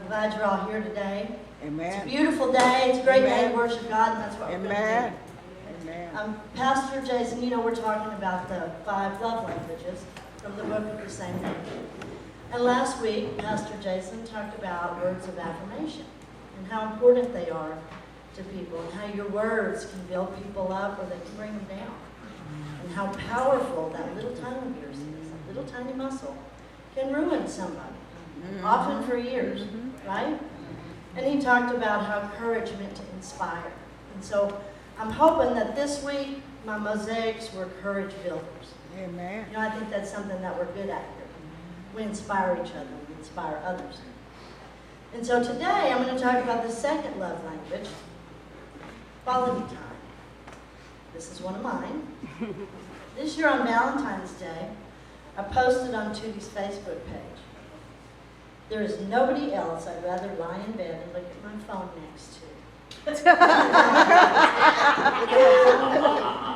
glad you're all here today. Amen. It's a beautiful day. It's a great day Amen. to worship God, and that's what we're going to Amen. do. Amen. Pastor Jason, you know, we're talking about the 5 love languages from the book of the same name. And last week, Pastor Jason talked about words of affirmation and how important they are to people, and how your words can build people up or they can bring them down. And how powerful that little tongue of yours is, that little tiny muscle, can ruin somebody, often for years, right? And he talked about how courage meant to inspire. And so I'm hoping that this week my mosaics were courage builders. Amen. You know, I think that's something that we're good at here. We inspire each other, we inspire others. And so today I'm going to talk about the second love language, quality time. This is one of mine. This year on Valentine's Day, I posted on Tootie's Facebook page. There is nobody else I'd rather lie in bed and look at my phone next to.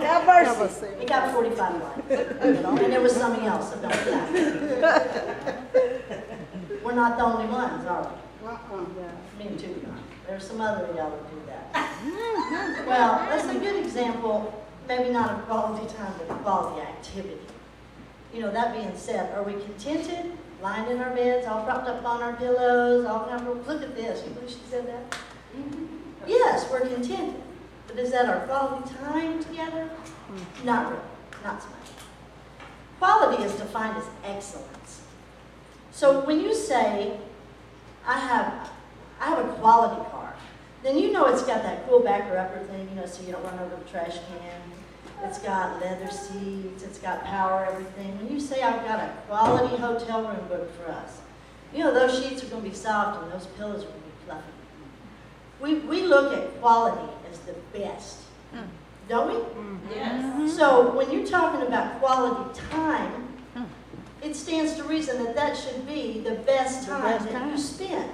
Have mercy. It got 45 likes, and there was something else about that. We're not the only ones, are we? Me and Tootie aren't. There's some other y'all that do that. Well, that's a good example, maybe not of quality time, but of quality activity. You know, that being said, are we contented, lying in our beds, all propped up on our pillows, all comfortable? Look at this. You believe she said that? Yes, we're contented. But is that our quality time together? Not really. Not so much. Quality is defined as excellence. So when you say, I have a quality car, then you know it's got that cool backer upper thing, you know, so you don't run over the trash can. It's got leather seats, it's got power, everything. When you say I've got a quality hotel room booked for us, you know those sheets are going to be soft and those pillows are going to be fluffy. We look at quality as the best, don't we? Yes. So when you're talking about quality time, it stands to reason that that should be the best time that you spend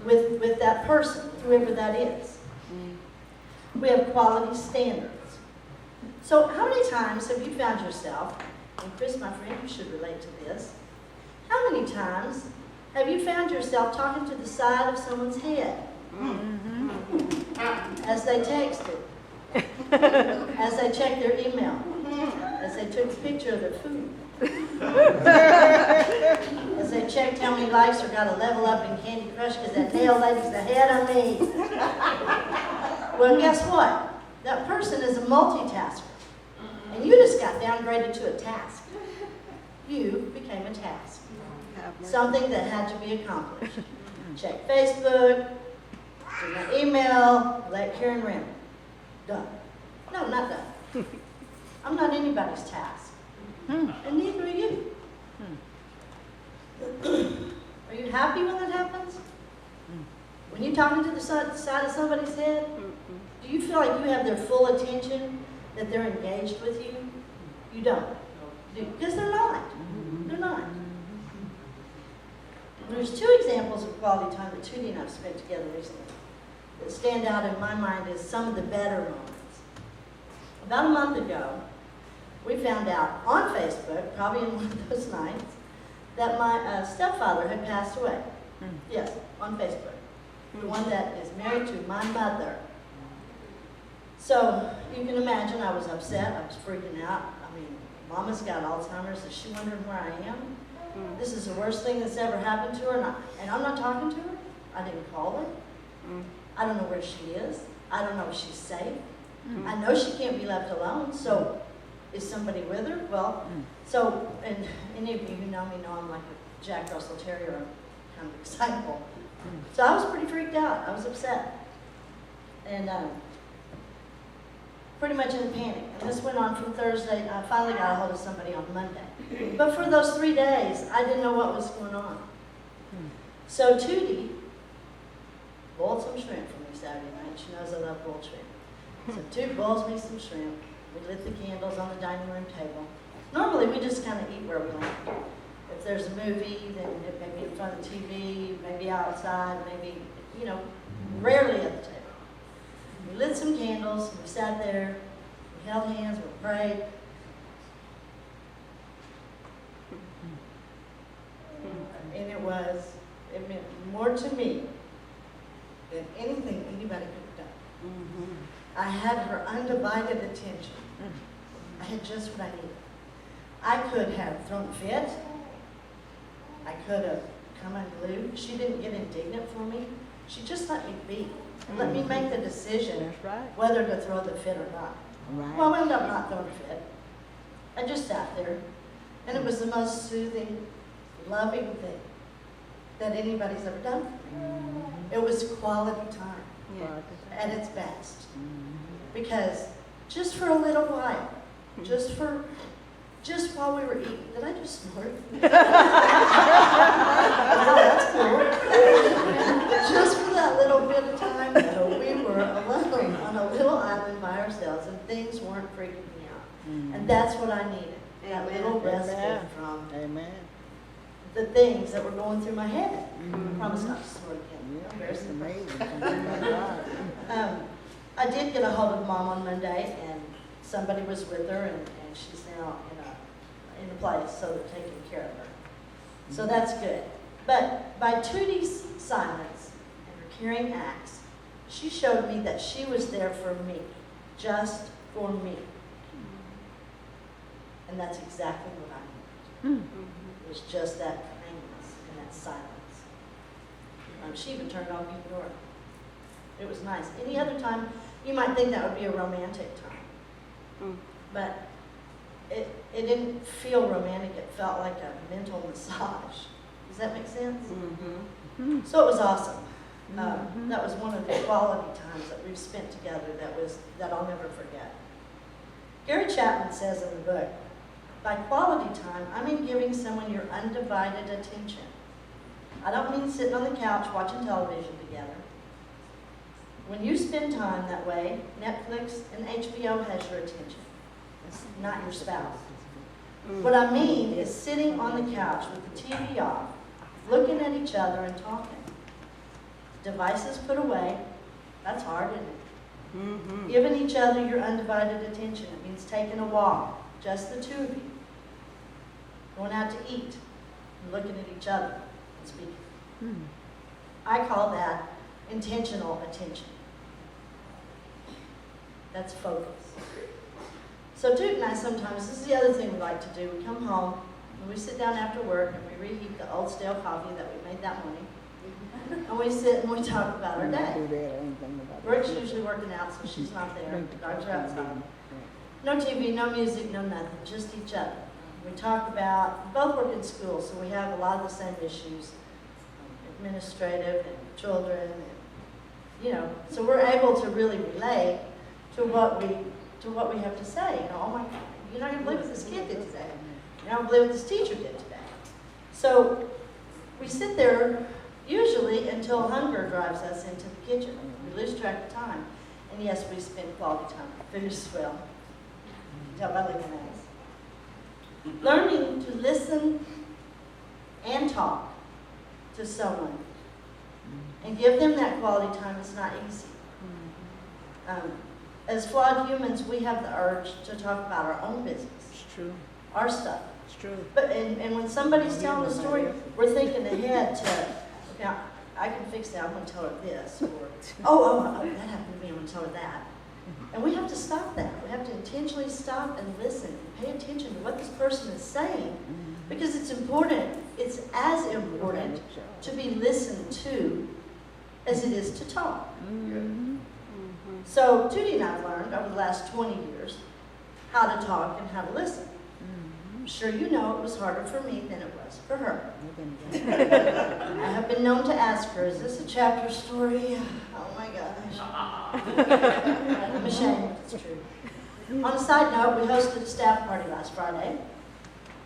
with that person, whoever that is. We have quality standards. So how many times have you found yourself, and Chris, my friend, you should relate to this, how many times have you found yourself talking to the side of someone's head as they texted, as they checked their email, as they took a picture of their food, as they checked how many likes or got a level up in Candy Crush because that nail lady's ahead of me? Well, guess what? That person is a multitasker. And you just got downgraded to a task. You became a task. Something that had to be accomplished. Check Facebook, do my email, let Karen rent. Done. No, not done. I'm not anybody's task. And neither are you. Are you happy when that happens? When you're talking to the side of somebody's head, do you feel like you have their full attention, that they're engaged with you? You don't. Because they're not. They're not. There's 2 examples of quality time that Tootie and I have spent together recently that stand out in my mind as some of the better moments. About a month ago, we found out on Facebook, probably in one of those nights, that my stepfather had passed away. Yes, on Facebook. The one that is married to my mother. So you can imagine I was upset, I was freaking out. I mean, Mama's got Alzheimer's, is she wondering where I am? This is the worst thing that's ever happened to her, and I'm not talking to her. I didn't call her. I don't know where she is. I don't know if she's safe. I know she can't be left alone, so is somebody with her? Well, so, and any of you who know me know I'm like a Jack Russell Terrier, I'm kind of excitable. So I was pretty freaked out. I was upset. And pretty much in a panic. And this went on from Thursday. I finally got a hold of somebody on Monday. But for those 3 days, I didn't know what was going on. So Tootie boiled some shrimp for me Saturday night. She knows I love boiled shrimp. So Tootie boils me some shrimp. We lit the candles on the dining room table. Normally, we just kind of eat where we land. If there's a movie, then it may be in front of the TV, maybe outside, maybe, you know, rarely at the table. We lit some candles, we sat there, we held hands, we prayed. And it was It meant more to me than anything anybody could have done. Mm-hmm. I had her undivided attention. I had just what I needed. I could have thrown a fit. I could have come unglued. She didn't get indignant for me. She just let me be. And let me make the decision That's right. whether to throw the fit or not. Right. Well, I ended up not throwing a fit. I just sat there. And it was the most soothing, loving thing that anybody's ever done for me. It was quality time at its best. Because just for a little while, just while we were eating, did I just snort? Wow, that's cool. Just for that little bit of time, though, we were alone on a little island by ourselves, and things weren't freaking me out. And that's what I needed, that little respite from Amen. the things that were going through my head. I promise not to snort again. Yeah, that's Embarrassing. amazing. I did get a hold of Mom on Monday, and somebody was with her, and she's now in a place, so they're taking care of her. So that's good. But by Tootie's silence and her caring acts, she showed me that she was there for me, just for me. And that's exactly what I needed. It was just that kindness and that silence. She even turned on me door. It was nice. Any other time, you might think that would be a romantic time. But it didn't feel romantic. It felt like a mental massage. Does that make sense? So it was awesome. That was one of the quality times that we've spent together that I'll never forget. Gary Chapman says in the book, by quality time, I mean giving someone your undivided attention. I don't mean sitting on the couch watching television together. When you spend time that way, Netflix and HBO has your attention, not your spouse. What I mean is sitting on the couch with the TV off, looking at each other and talking. Devices put away, that's hard, isn't it? Giving each other your undivided attention. It means taking a walk, just the two of you. Going out to eat, and looking at each other and speaking. I call that intentional attention. That's focus. So Duke and I sometimes, this is the other thing we like to do, we come home and we sit down after work and we reheat the old stale coffee that we made that morning. And we sit and we talk about our day. Brooke's usually working out, so she's not there. The dogs are outside. No TV, no music, no nothing, just each other. We talk about, we both work in school, so we have a lot of the same issues, administrative and children, and, so we're able to really relate to what we have to say. Oh my God, you're not going to believe what this kid did today. You're not going to believe what this teacher did today. So we sit there usually until hunger drives us into the kitchen. We lose track of time. And yes, we spend quality time. Food as well. Tell by looking at us. Learning to listen and talk to someone and give them that quality time is not easy. As flawed humans, we have the urge to talk about our own business. It's true. Our stuff. It's true. But and when somebody's telling a story, we're thinking ahead to, okay, I can fix that, I'm going to tell her this. Or, oh, that happened to me, I'm going to tell her that. And we have to stop that. We have to intentionally stop and listen and pay attention to what this person is saying, because it's important. It's as important to be listened to as it is to talk. So Tootie and I have learned over the last 20 years how to talk and how to listen. I'm sure you know it was harder for me than it was for her. I have been known to ask her, is this a chapter story? Oh my gosh. I'm ashamed, it's true. On a side note, we hosted a staff party last Friday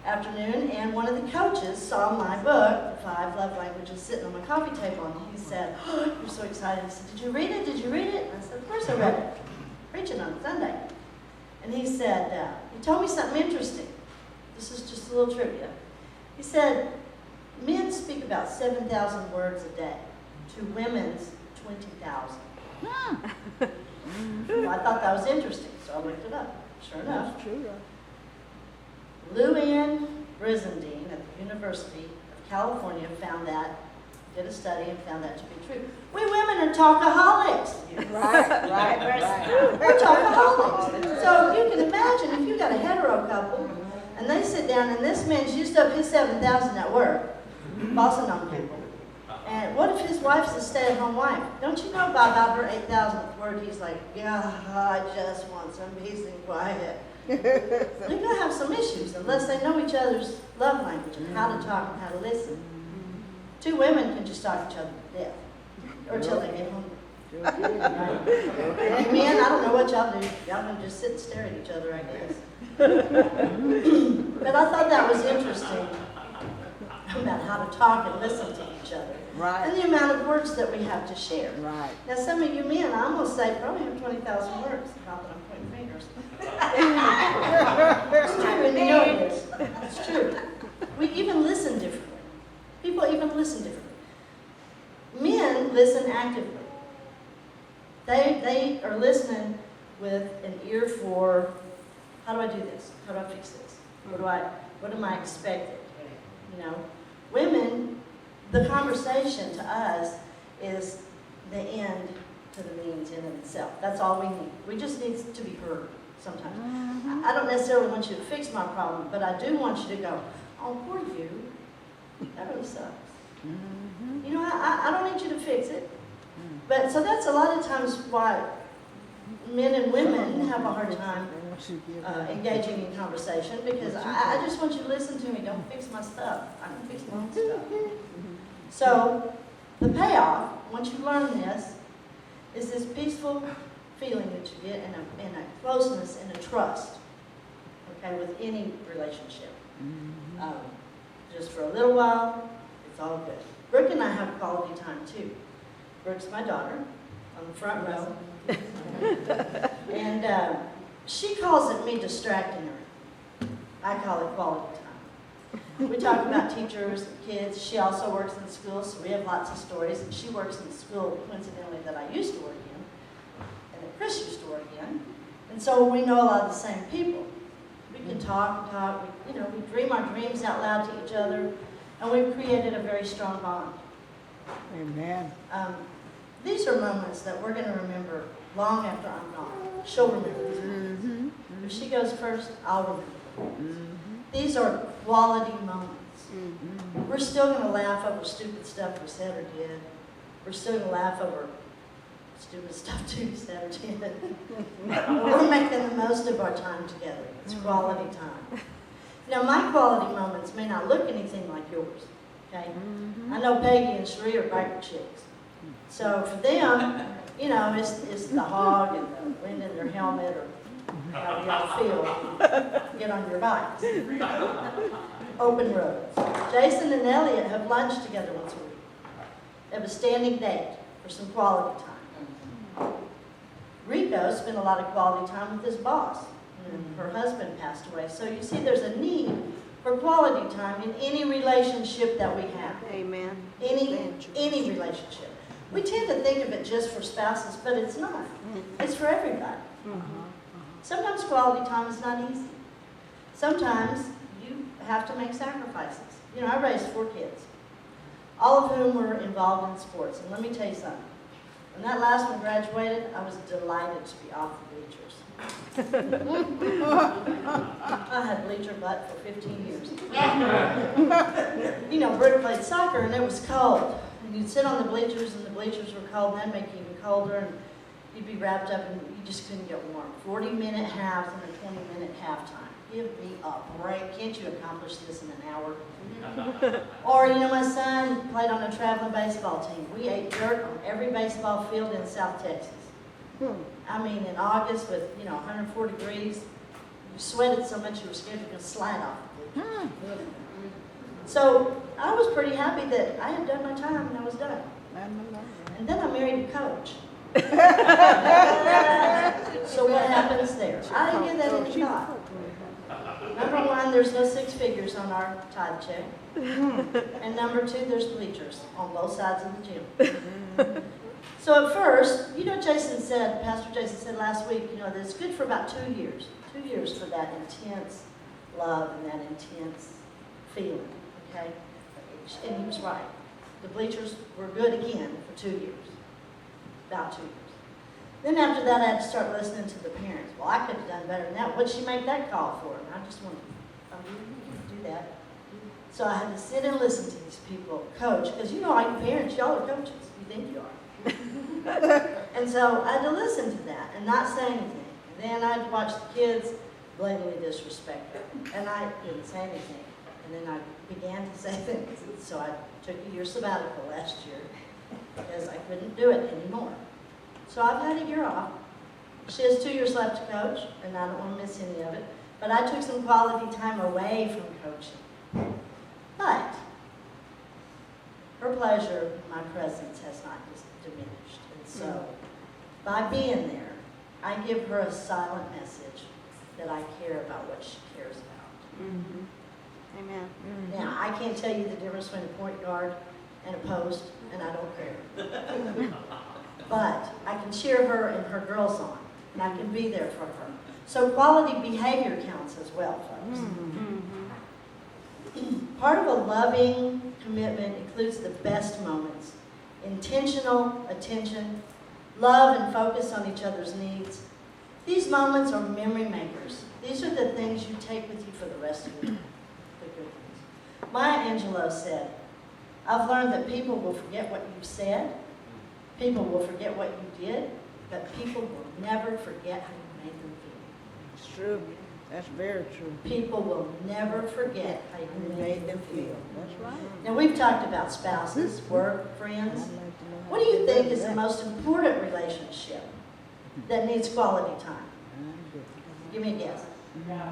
afternoon, and one of the coaches saw my book, The 5 Love Languages, sitting on my coffee table, and he said, oh, you're so excited. He said, did you read it? Did you read it? And I said, of course I read it. Preaching on Sunday. And he said, he told me something interesting. This is just a little trivia. He said, men speak about 7,000 words a day to women's 20,000. Well, I thought that was interesting, so I looked it up. Sure enough. That's true. Lou Ann Brizendine at the University of California found that did a study and found that to be true. We women are talkaholics. Right. We're talkaholics. So you can imagine if you got a hetero couple and they sit down and this man's used up his 7,000 at work, bossing on people. And what if his wife's a stay-at-home wife? Don't you know by about her 8,000th word, he's like, yeah, I just want some peace and quiet. They're going to have some issues unless they know each other's love language and how to talk and how to listen. Two women can just talk each other to death or till they get hungry. And men, I don't know what y'all do. Y'all can just sit and stare at each other, I guess. But I thought that was interesting about how to talk and listen to each other. Right. And the amount of words that we have to share. Right. Now, some of you men, I'm going to say, probably have 20,000 words. Not that I'm pointing fingers. It's true, and you know it is. It's true. We even listen differently. People even listen differently. Men listen actively. They are listening with an ear for, how do I do this? How do I fix this? What am I expected? You know, women, the conversation to us is the end to the means in itself. That's all we need. We just need to be heard sometimes. I don't necessarily want you to fix my problem, but I do want you to go, oh, poor you. That really sucks. You know, I don't need you to fix it. But so that's a lot of times why men and women have a hard time engaging in conversation, because I just want you to listen to me. Don't fix my stuff. I can fix my own stuff. So the payoff, once you learn this, is this peaceful feeling that you get and a closeness and a trust, okay, with any relationship. Just for a little while, it's all good. Brooke and I have quality time too. Brooke's my daughter on the front row. And she calls it me distracting her. I call it quality time. We talk about teachers and kids. She also works in school, so we have lots of stories. And she works in the school, coincidentally, that I used to work in, and that Chris used to work in. And so we know a lot of the same people. We can talk and talk. We dream our dreams out loud to each other, and we've created a very strong bond. Amen. These are moments that we're going to remember long after I'm gone. She'll remember these moments. If she goes first, I'll remember. These are quality moments. We're still going to laugh over stupid stuff we said or did. We're still going to laugh over stupid stuff too said or did. We're making the most of our time together. It's quality time. Now, my quality moments may not look anything like yours. Okay? I know Peggy and Cherie are biker chicks. So for them, you know, it's the hog and the wind in their helmet, or how y'all feel. Get on your bikes. Open roads. Jason and Elliot have lunch together once a week. They have a standing date for some quality time. Rico spent a lot of quality time with his boss. And her husband passed away. So you see, there's a need for quality time in any relationship that we have. Amen. Any relationship. We tend to think of it just for spouses, but it's not. It's for everybody. Sometimes quality time is not easy. Sometimes you have to make sacrifices. You know, I raised 4 kids, all of whom were involved in sports. And let me tell you something. When that last one graduated, I was delighted to be off the bleachers. I had bleacher butt for 15 years. You know, Brooke played soccer and it was cold. And you'd sit on the bleachers and the bleachers were cold and that'd make you even colder, and you'd be wrapped up and you just couldn't get warm. 40-minute halves and a 20-minute halftime. Give me a break. Can't you accomplish this in an hour? Or, you know, my son played on a traveling baseball team. We ate dirt on every baseball field in South Texas. I mean, in August with, 104 degrees, you sweated so much you were scared you were going to slide off the bleachers. So I was pretty happy that I had done my time and I was done. And then I married a coach. So what happens there? I didn't give that any thought. Number 1, there's no 6 figures on our tithe check. And number 2, there's bleachers on both sides of the gym. So at first, Pastor Jason said last week, that it's good for about 2 years. 2 years for that intense love and that intense feeling, okay? And he was right. the bleachers were good again for 2 years, about 2 years. Then after that, I had to start listening to the parents. Well, I could have done better than that. What'd she make that call for? And I just wanted, oh, you can do that. So I had to sit and listen to these people coach, because you know, all you parents, y'all are coaches. You think you are. And so I had to listen to that and not say anything. And then I'd watch the kids blatantly disrespect her, and I didn't say anything. And then I began to say things. So I took a year sabbatical last year because I couldn't do it anymore. So I've had a year off. She has 2 years left to coach, and I don't want to miss any of it. But I took some quality time away from coaching. But her pleasure, my presence has not diminished. And so by being there, I give her a silent message that I care about what she cares about. Mm-hmm. Amen. Mm-hmm. Now, I can't tell you the difference between a point guard and a post, and I don't care. But I can cheer her and her girls on, and I can be there for her. So quality behavior counts as well, folks. Mm-hmm. Part of a loving commitment includes the best moments, intentional attention, love and focus on each other's needs. These moments are memory makers. These are the things you take with you for the rest of your life. The good things. Maya Angelou said, I've learned that people will forget what you've said, people will forget what you did, but people will never forget how you made them feel. It's true. That's very true. People will never forget how you made them feel. That's right. Now, we've talked about spouses, work, friends. What do you think is the most important relationship that needs quality time? Give me a guess.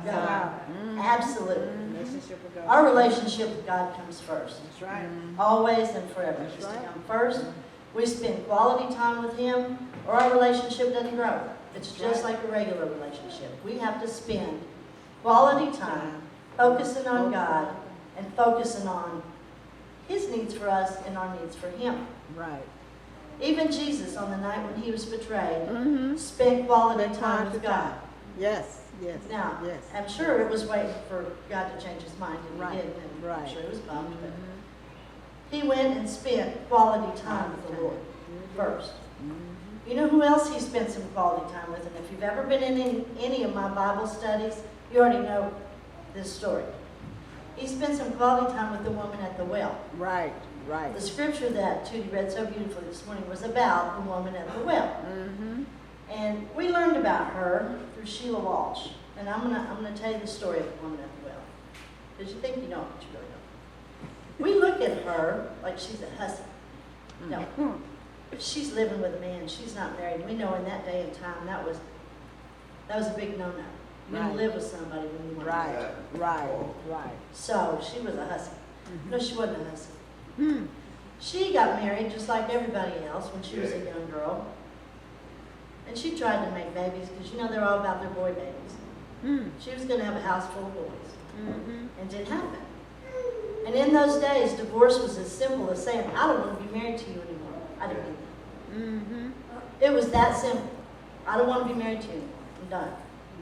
God. Absolutely. Relationship with God. Our relationship with God comes first. That's right. Always and forever. That's It's to right. come first. We spend quality time with Him, or our relationship doesn't grow. It's just like a regular relationship. We have to spend quality time focusing on God and focusing on His needs for us and our needs for Him. Right. Even Jesus, on the night when He was betrayed, Mm-hmm. spent quality time with God. Yes. Yes. Now, yes. I'm sure it was waiting for God to change His mind, and Right, He didn't, and I'm right. sure He was bummed, but Mm-hmm. He went and spent quality time with the Lord first. Mm-hmm. You know who else He spent some quality time with? And if you've ever been in any of my Bible studies, you already know this story. He spent some quality time with the woman at the well. Right. Right. The scripture that Tootie read so beautifully this morning was about the woman at the well. Mm-hmm. And we learned about her through Sheila Walsh. And I'm gonna tell you the story of the woman at the well. Because you think you know, but you really don't. We look at her like she's a hussy. No. She's living with a man. She's not married. We know in that day and time that was a big no-no. You didn't Right. live with somebody when you weren't Right. married. Right. Right. So she was a hussy. No, she wasn't a hussy. Mm. She got married just like everybody else when she was a young girl. And she tried to make babies because, you know, they're all about their boy babies. Mm. She was going to have a house full of boys. Mm-hmm. And it didn't happen. And in those days, divorce was as simple as saying, I don't want to be married to you anymore. I didn't mean that. Mm-hmm. It was that simple. I don't want to be married to you anymore. I'm done.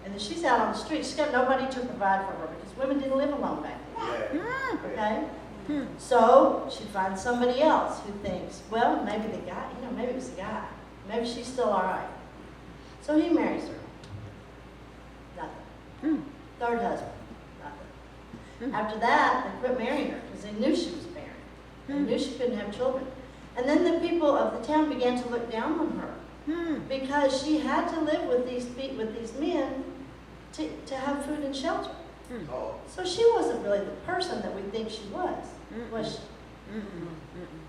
And then she's out on the street. She's got nobody to provide for her because women didn't live alone back then. Mm. Okay? Hmm. So she finds somebody else who thinks, well, maybe the guy, you know, maybe it was the guy. Maybe she's still all right. So he marries her. Nothing. Mm. Third husband. Nothing. Hmm. After that, they quit marrying her because they knew she was barren. They Hmm. knew she couldn't have children. And then the people of the town began to look down on her Mm. because she had to live with these men to have food and shelter. Mm. So she wasn't really the person that we think she was she? Mm-mm.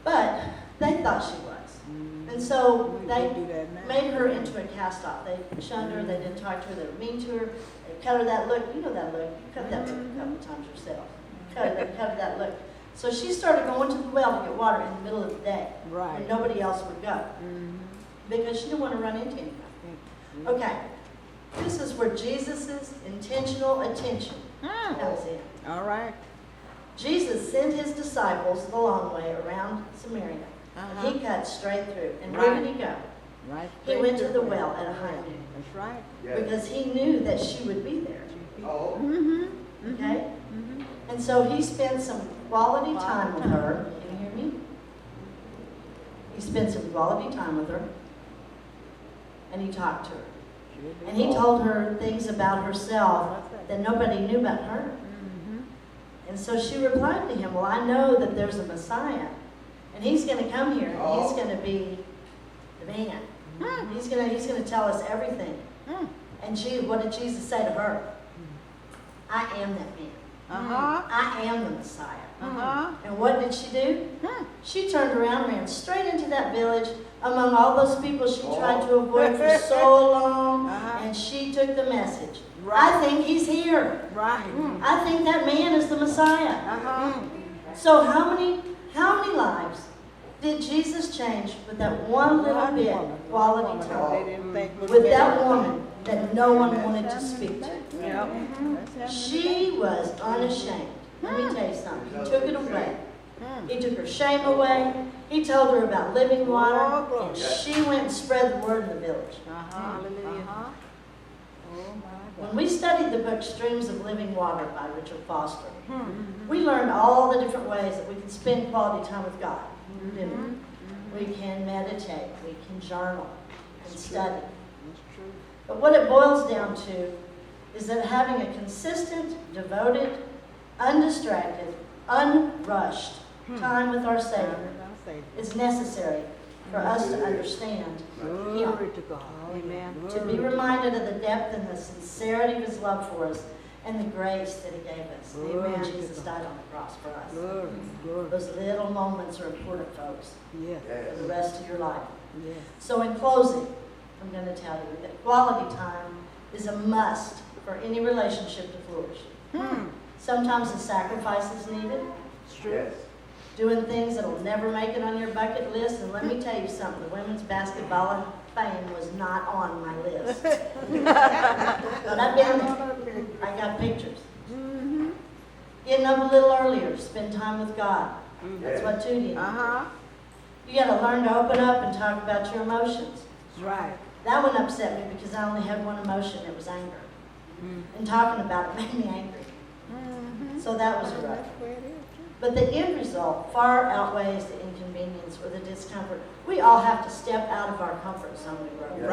But they thought she was. Mm. And so We they do that now. made her into a cast-off. They shunned her, they didn't talk to her, they were mean to her, they cut her that look. You know that look. You cut that look a couple of times yourself. Cut her that look. So she started going to the well to get water in the middle of the day Right. when nobody else would go Mm-hmm. because she didn't want to run into anybody. Okay, this is where Jesus' intentional attention comes in. All right. Jesus sent his disciples the long way around Samaria. Uh-huh. And he cut straight through. And where did he go? Right. He went to the well at a high noon That's right. because he knew that she would be there. Mm-hmm. Okay? Mm-hmm. And so he spent some quality time with her. Can you hear me? spent some quality time with her, and he talked to her. And he told her things about herself that nobody knew about her. And so she replied to him, well, I know that there's a Messiah, and he's going to come here, and he's going to be the man. He's going to tell us everything. And what did Jesus say to her? I am that man. I am the Messiah. And what did she do? She turned around and ran straight into that village among all those people she tried to avoid for so long, and she took the message. I think he's here. I think that man is the Messiah. So how many lives did Jesus change with that one little bit of quality time with that woman that no one wanted to speak to? She was unashamed. Let me tell you something. He took it away. He took her shame away. He told her about living water, and she went and spread the word in the village. When we studied the book Streams of Living Water by Richard Foster, we learned all the different ways that we can spend quality time with God. Didn't we? We can meditate, we can journal and study. But what it boils down to is that having a consistent, devoted, undistracted, unrushed time with our Savior is necessary for us to understand Him. To be reminded of the depth and the sincerity of His love for us and the grace that He gave us when Jesus died on the cross for us. Those little moments are important, folks, for the rest of your life. So in closing, I'm going to tell you that quality time is a must for any relationship to flourish. Sometimes a sacrifice is needed. Doing things that will never make it on your bucket list. And let me tell you something, the women's basketball of fame was not on my list. But I've been there. I got pictures. Getting up a little earlier, spend time with God. That's what Tootie did. You got to learn to open up and talk about your emotions. That one upset me because I only had one emotion, it was anger. And talking about it made me angry. So that was rough. But the end result far outweighs the inconvenience or the discomfort. We all have to step out of our comfort zone to grow.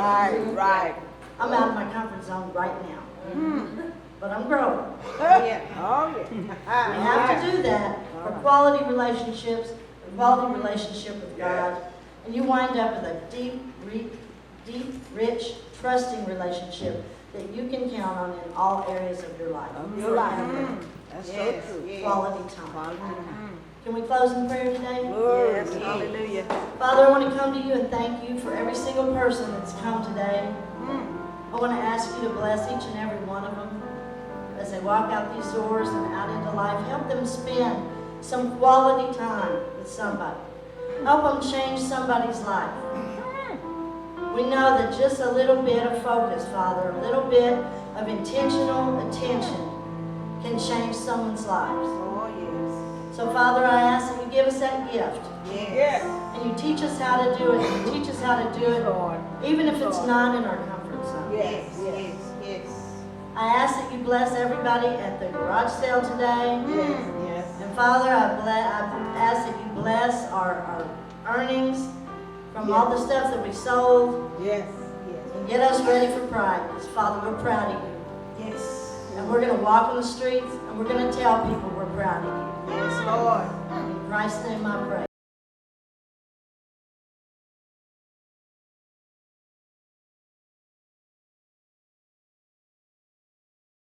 I'm out of my comfort zone right now. But I'm growing. We have to do that for quality relationships, a quality relationship with God, and you wind up with a deep, rich, trusting relationship that you can count on in all areas of your life. That's so true. Quality time. Can we close in prayer today? Yes, hallelujah. Father, I want to come to you and thank you for every single person that's come today. I want to ask you to bless each and every one of them as they walk out these doors and out into life. Help them spend some quality time with somebody. Help them change somebody's life. We know that just a little bit of focus, Father, a little bit of intentional attention can change someone's lives. So, Father, I ask that you give us that gift. And you teach us how to do it. And you teach us how to do it, even if it's not in our comfort zone. I ask that you bless everybody at the garage sale today. And, Father, I ask that you bless our earnings from all the stuff that we sold. And get us ready for Pride. Because, Father, we're proud of you. And we're going to walk on the streets and we're going to tell people we're proud of you. In Christ's name I pray.